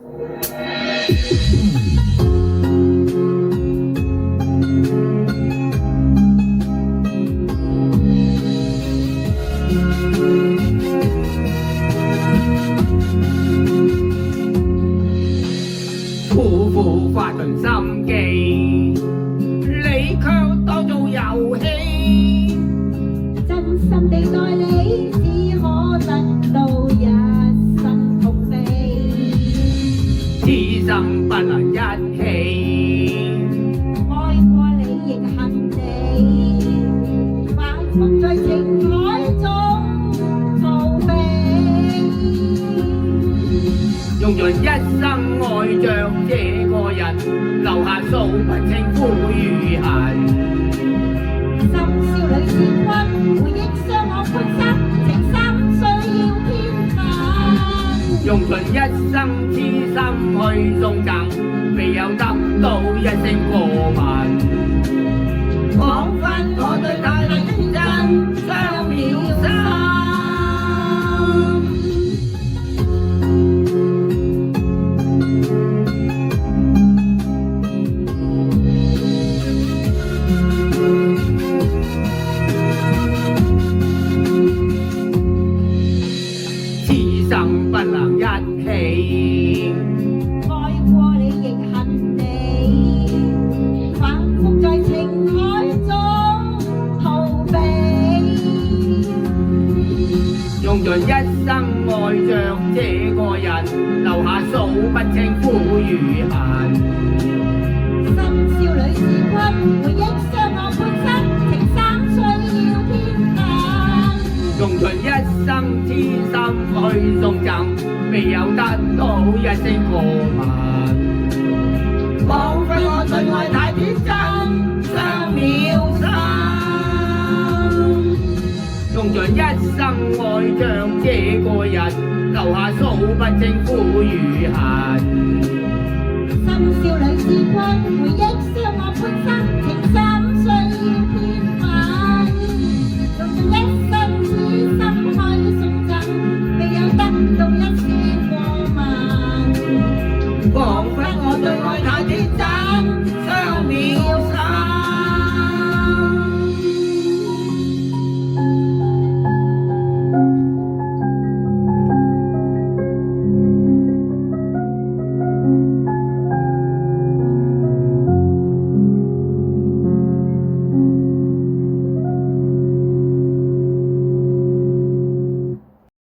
夫婦花盡心機，你卻當做遊戲。真心地待你，只可得到一生痛悲。此生不能一起，愛過你亦恨你，反覆在情海中逃避。用盡一生愛着這個人，留下數不清苦與恨。深宵裏是君，回憶傷我潘生，情深需要天分。用盡一生痴心去送贈，未有得到一聲過問。彷彿我對他的認真傷了心。此生不能一起，愛過你亦恨你，反覆在情海中逃避。用盡一生愛着這個人，留下數不清苦與恨。深宵裏是君，回憶傷我潘生，情深需要天分。用盡一生痴心去送贈，未有得到一聲過問。彷彿我最愛太天真，傷了心。用盡一生愛着這個人，留下數不清苦與恨。深宵裏是君，回憶傷我潘生，情